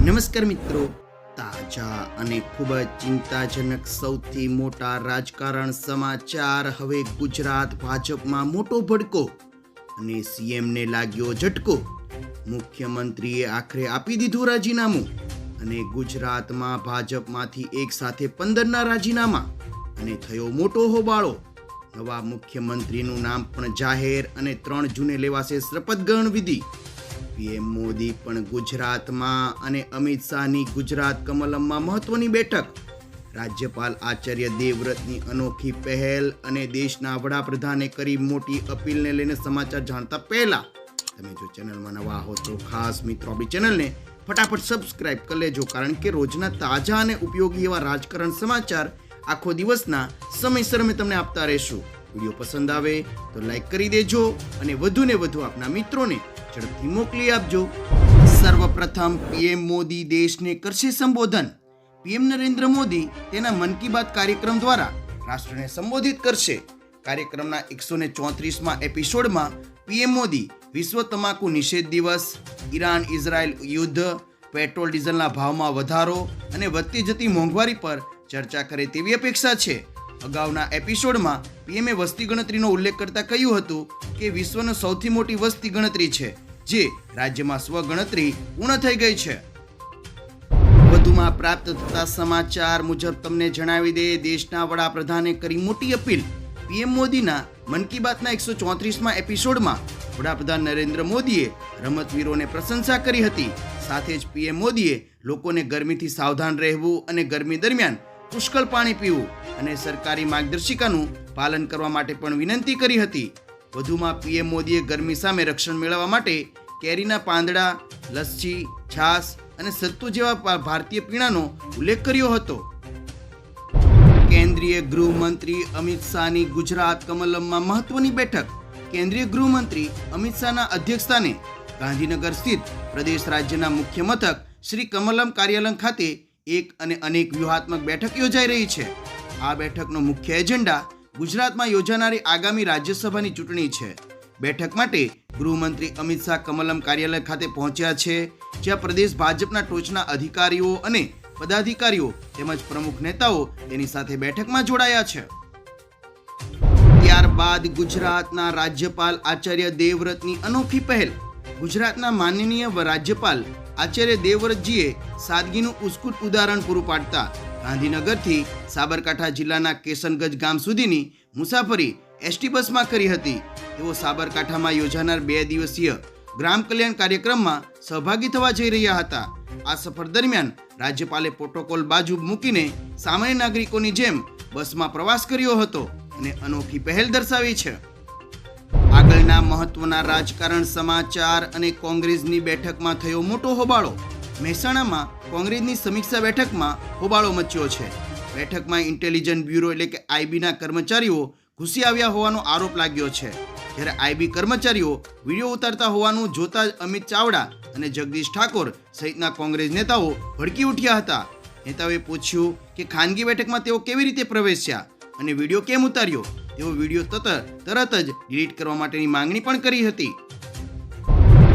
નમસ્કાર મિત્રો, તાજા અને ખૂબ જ ચિંતાજનક સૌથી મોટા રાજકારણ સમાચાર. હવે ગુજરાત ભાજપમાં મોટો ભડકો અને સીએમને લાગ્યો ઝટકો. મુખ્યમંત્રીએ આખરે આપી દીધું રાજીનામું અને ગુજરાતમાં ભાજપમાંથી એક સાથે 15ના રાજીનામા અને થયો મોટો હોબાળો. નવા મુખ્યમંત્રીનું નામ પણ જાહેર અને 3 જૂને લેવાશે શપથ ગ્રહણ વિધિ. પીએમ મોદી પણ ગુજરાતમાં અને અમિત શાહની ગુજરાત કમલમમાં મહત્વની બેઠક. રાજ્યપાલ આચાર્ય દેવવ્રતની અનોખી પહેલ અને દેશના વડાપ્રધાને કરી મોટી અપીલને લઈને સમાચાર જાણતા પહેલા તમે જો ચેનલમાં નવા હો તો ખાસ મિત્રો આપણી ચેનલને ફટાફટ સબસ્ક્રાઇબ કરી લેજો, કારણ કે રોજના તાજા અને ઉપયોગી એવા રાજકારણ સમાચાર આખો દિવસના સમયસર અમે તમને આપતા રહીશું. વિડીયો પસંદ આવે તો લાઈક કરી દેજો અને વધુને વધુ આપના મિત્રોને ઝડપથી મોકલી આપજો. સર્વપ્રથમ પીએમ મોદી દેશને કરશે સંબોધન. પીએમ નરેન્દ્ર મોદી તેના મન કી બાત કાર્યક્રમ દ્વારા રાષ્ટ્રને સંબોધિત કરશે. કાર્યક્રમના 134માં એપિસોડમાં પીએમ મોદી વિશ્વ તમાકુ નિષેધ દિવસ, ઈરાન ઇઝરાયલ યુદ્ધ, પેટ્રોલ ડીઝલના ભાવમાં વધારો અને વધતી જતી મોંઘવારી પર ચર્ચા કરે તેવી અપેક્ષા છે. અગાઉના એપિસોડમાં પીએમએ વસ્તી ગણતરીનો ઉલ્લેખ કરતા કહ્યું હતું કે વિશ્વની સૌથી મોટી વસ્તી ગણતરી છે, જે રાજ્યમાં સ્વગણતરી પૂર્ણ થઈ ગઈ છે. વધુમાં પ્રાપ્ત થતા સમાચાર મુજબ તમને જણાવી દે, દેશના વડાપ્રધાને કરી મોટી અપીલ. પીએમ મોદીના મન કી બાતના 134માં એપિસોડમાં વડાપ્રધાન નરેન્દ્ર મોદીએ રમતવીરોને પ્રશંસા કરી હતી. સાથે જ પીએમ મોદીએ લોકોને ગરમીથી સાવધાન રહેવું અને ગરમી દરમિયાન પુષ્કળ પાણી પીવું અને સરકારી માર્ગદર્શિકાનું પાલન કરવા માટે પણ વિનંતી કરી હતી. વધુમાં પીએમ મોદીએ ગરમી સામે રક્ષણ મેળવવા માટે કેરીના પાંદડા, લસ્સી, છાશ અને સત્તુ જેવા ભારતીય પીણાનો ઉલ્લેખ કર્યો હતો. કેન્દ્રીય ગૃહમંત્રી અમિત શાહની ગુજરાત કમલમમાં મહત્વની બેઠક. કેન્દ્રીય ગૃહમંત્રી અમિત શાહના અધ્યક્ષસ્થાને ગાંધીનગર સ્થિત પ્રદેશ રાજ્યના મુખ્ય મથક શ્રી કમલમ કાર્યાલય ખાતે એક અને અનેક વ્યૂહાત્મક બેઠક યોજાઈ રહી છે. આ બેઠકનો મુખ્ય એજન્ડા ગુજરાતમાં યોજાનારી આગામી રાજ્યસભાની ચૂંટણી છે. બેઠક માટે ગૃહમંત્રી અમિત શાહ કમલમ કાર્યાલય ખાતે પહોંચ્યા છે, જ્યાં પ્રદેશ ભાજપના ટોચના અધિકારીઓ અને પદાધિકારીઓ તેમજ પ્રમુખ નેતાઓ તેની સાથે બેઠકમાં જોડાયા છે. ત્યારબાદ ગુજરાતના રાજ્યપાલ આચાર્ય દેવવ્રતની અનોખી પહેલ. ગુજરાતના માનનીય રાજ્યપાલ આચાર્ય દેવવ્રતજીએ સાદગીનું ઉત્કૃષ્ટ ઉદાહરણ પૂરું પાડતા ગાંધીનગરથી સાબરકાંઠા જિલ્લાના કેશનગંજ ગામ સુધીની મુસાફરી એસટી બસમાં કરી હતી. તેઓ સાબરકાંઠામાં યોજાનાર 2 દિવસીય ગ્રામ કલ્યાણ કાર્યક્રમમાં સહભાગી થવા જઈ રહ્યા હતા. આ સફર દરમિયાન રાજ્યપાલે પ્રોટોકોલ બાજુ મૂકીને સામાન્ય નાગરિકોની જેમ બસમાં પ્રવાસ કર્યો હતો અને અનોખી પહેલ દર્શાવી છે. આગળના મહત્વના રાજકારણ સમાચાર અને કોંગ્રેસની બેઠકમાં થયો મોટો હોબાળો. મહેસાણામાં કોંગ્રેસની સમીક્ષા બેઠકમાં હોબાળો મચ્યો છે. બેઠકમાં ઇન્ટેલિજન્સ બ્યુરો એટલે કે આઈબીના કર્મચારીઓ ઘૂસી આવ્યા હોવાનો આરોપ લાગ્યો છે. જ્યારે આઈબી કર્મચારીઓ વિડીયો ઉતારતા હોવાનું જોતા અમિત ચાવડા અને જગદીશ ઠાકોર સહિતના કોંગ્રેસ નેતાઓ ભડકી ઉઠ્યા હતા. નેતાઓએ પૂછ્યું કે ખાનગી બેઠકમાં તેઓ કેવી રીતે પ્રવેશ્યા અને વિડીયો કેમ ઉતાર્યો. તેઓ વિડીયો તરત જ ડિલીટ કરવા માટેની માંગણી પણ કરી હતી.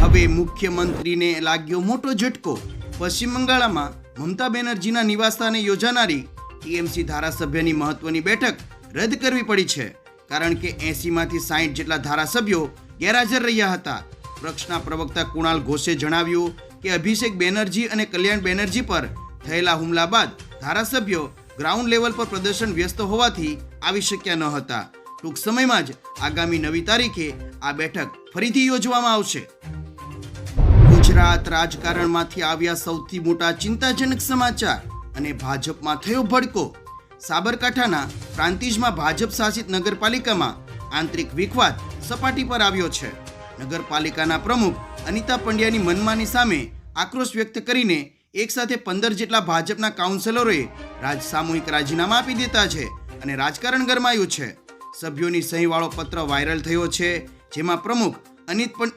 હવે મુખ્યમંત્રીને લાગ્યો મોટો ઝટકો. પશ્ચિમ બંગાળમાં મમતા બેનર્જીના નિવાસસ્થાને યોજાનારી ટીએમસી ધારાસભ્યની મહત્વની બેઠક રદ કરવી પડી છે, કારણ કે 80માંથી 60 જેટલા ધારાસભ્યો ગેરહાજર રહ્યા હતા. પક્ષના પ્રવક્તા કુણાલ ઘોષે જણાવ્યું કે અભિષેક બેનર્જી અને કલ્યાણ બેનર્જી પર થયેલા હુમલા બાદ ધારાસભ્યો ગ્રાઉન્ડ લેવલ પર પ્રદર્શન વ્યસ્ત હોવાથી આવી શક્યા ન હતા. ટૂંક સમયમાં જ આગામી 9 તારીખે આ બેઠક ફરીથી યોજવામાં આવશે. ગુજરાત રાજકારણમાંથી આવ્યા સૌથી મોટા ચિંતાજનક સમાચાર અને ભાજપમાં થયો ભડકો. સાબરકાંઠાના પ્રાંતિજમાં ભાજપ શાસિત નગરપાલિકામાં આંતરિક વિખવાદ સપાટી પર આવ્યો છે. નગરપાલિકાના પ્રમુખ અનિતા પંડ્યાની મનમાની સામે આક્રોશ વ્યક્ત કરીને એક સાથે 15 જેટલા ભાજપના કાઉન્સિલરોએ સામૂહિક રાજીનામા આપી દીધા છે અને રાજકારણ ગરમાયું છે. સભ્યોની સહીવાળો પત્ર વાયરલ થયો છે, જેમાં પ્રમુખ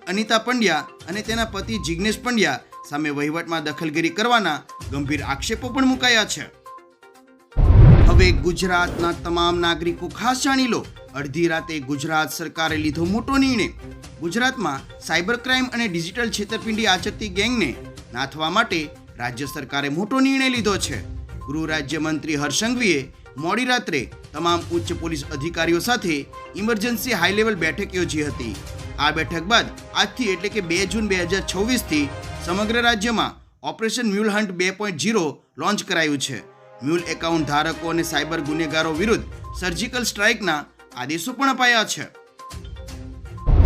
અનિતા પંડ્યા અને તેના પતિ જિગ્નેશ પંડ્યા સામે વહીવટમાં દખલગીરી કરવાના ગંભીર આક્ષેપો પણ મુકાયા છે. હવે ગુજરાતના તમામ નાગરિકો ખાસ જાણી લો. અડધી રાતે ગુજરાત સરકારે લીધો મોટો નિર્ણય. ગુજરાતમાં સાયબર ક્રાઇમ અને ડિજિટલ છેતરપિંડી આચરતી ગેંગને નાથવા માટે રાજ્ય સરકારે મોટો નિર્ણય લીધો છે. ગૃહ રાજ્યમંત્રી હર્ષ સંઘવીએ મોડી રાત્રે તમામ ઉચ્ચ પોલીસ અધિકારીઓ સાથે ઇમરજન્સી હાઈ લેવલ બેઠક યોજી હતી. આ બેઠક બાદ આજથી એટલે કે 2 જૂન 2026થી સમગ્ર રાજ્યમાં ઓપરેશન મ્યુલ હન્ટ 2.0 લોન્ચ કરાયું છે. મ્યુલ એકાઉન્ટ ધારકો અને સાયબર ગુનેગારો વિરુદ્ધ સર્જિકલ સ્ટ્રાઇકના આદેશો પણ અપાયા છે.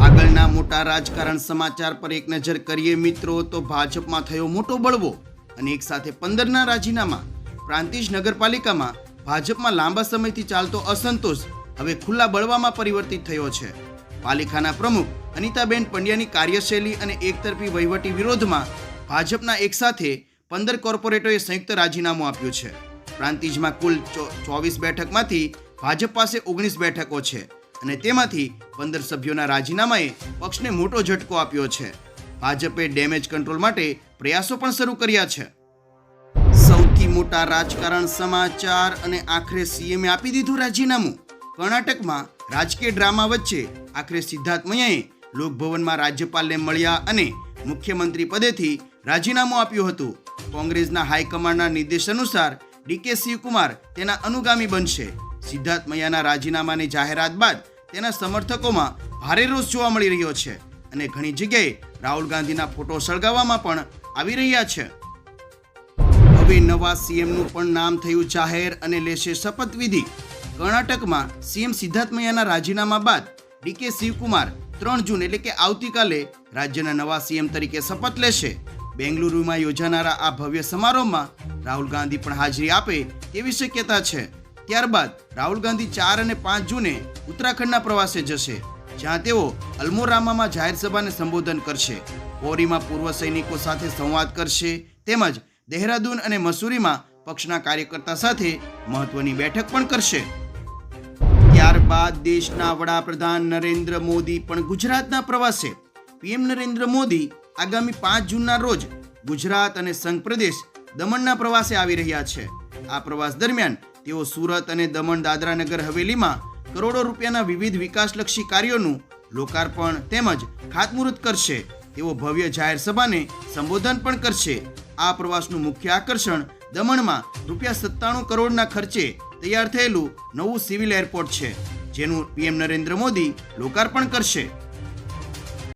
આગળના મોટા રાજકારણ સમાચાર પર એક નજર કરીએ મિત્રો, તો ભાજપમાં થયો મોટો બળવો અને એક સાથે 15ના રાજીનામા. પ્રાંતિજ નગરપાલિકામાં ભાજપમાં લાંબા સમયથી ચાલતો અસંતોષ હવે ખુલ્લા બળવામાં પરિવર્તિત થયો છે. પાલિકાના પ્રમુખ અનિતાબેન પંડ્યાની કાર્યશૈલી અને એકતરફી વહીવટી વિરોધમાં ભાજપના એક સાથે 15 કોર્પોરેટરોએ સંયુક્ત રાજીનામું આપ્યું છે. પ્રાંતિજમાં કુલ 24 બેઠકમાંથી ભાજપ પાસે 19 બેઠકો છે અને તેમાંથી 15 સભ્યોના રાજીનામાએ પક્ષને મોટો ઝટકો આપ્યો છે. ભાજપે ડેમેજ કંટ્રોલ માટે પ્રયાસો પણ શરૂ કર્યા છે. સૌથી મોટા રાજકારણ સમાચાર અને આખરે સીએમએ આપી દીધું રાજીનામું. કર્ણાટકમાં રાજકીય ડ્રામા વચ્ચે આખરે સિદ્ધાર્થ મૈયાએ લોકભવનમાં રાજ્યપાલને મળ્યા અને મુખ્યમંત્રી પદેથી રાજીનામું આપ્યું હતું. કોંગ્રેસના હાઈકમાન્ડના નિર્દેશ અનુસાર ડીકે શિવકુમાર તેના અનુગામી બનશે. સિદ્ધાર્થ મૈયાના રાજીનામાની જાહેરાત બાદ તેના સમર્થકોમાં ભારે રોષ જોવા મળી રહ્યો છે અને ઘણી જગ્યાએ રાહુલ ગાંધીના ફોટો સળગાવવામાં પણ આવી રહ્યા છે. હવે નવા સીએમનું પણ નામ થયું જાહેર અને લેશે શપથવિધિ. કર્ણાટકમાં સીએમ સિદ્ધાર્થ મૈયાના રાજીનામા બાદ ડીકે શિવકુમાર 3 જૂન એટલે કે આવતીકાલે રાજ્યના નવા સીએમ તરીકે શપથ લેશે. બેંગલુરુમાં યોજાનારા આ ભવ્ય સમારોહમાં રાહુલ ગાંધી પણ હાજરી આપે તેવી શક્યતા છે. ત્યારબાદ રાહુલ ગાંધી 4 અને 5 જૂને ઉત્તરાખંડના પ્રવાસે જશે, જ્યાં તેઓ અલ્મોરામામાં જાહેર સભાને સંબોધન કરશે. પૌરીમાં પૂર્વ સૈનિકો સાથે સંવાદ કરશે તેમજ દહેરાદૂન અને મસૂરીમાં પક્ષના કાર્યકર્તા સાથે મહત્વની બેઠક પણ કરશે. ત્યારબાદ દેશના વડાપ્રધાન નરેન્દ્ર મોદી પણ ગુજરાતના પ્રવાસે. પીએમ નરેન્દ્ર મોદી આગામી 5 જૂનના રોજ ગુજરાત અને સંઘ પ્રદેશ દમણના પ્રવાસે આવી રહ્યા છે. આ પ્રવાસ દરમિયાન તેઓ સુરત અને દમણ દાદરા નગર હવેલીમાં કરોડો રૂપિયાના વિવિધ વિકાસલક્ષી કાર્યોનું લોકાર્પણ તેમજ ખાતમુહૂર્ત કરશે. તેઓ ભવ્ય જાહેર સભાને સંબોધન પણ કરશે. આ પ્રવાસનું મુખ્ય આકર્ષણ દમણમાં ₹97 કરોડના ખર્ચે તૈયાર થયેલું નવું સિવિલ એરપોર્ટ છે, જેનું પીએમ નરેન્દ્ર મોદી લોકાર્પણ કરશે.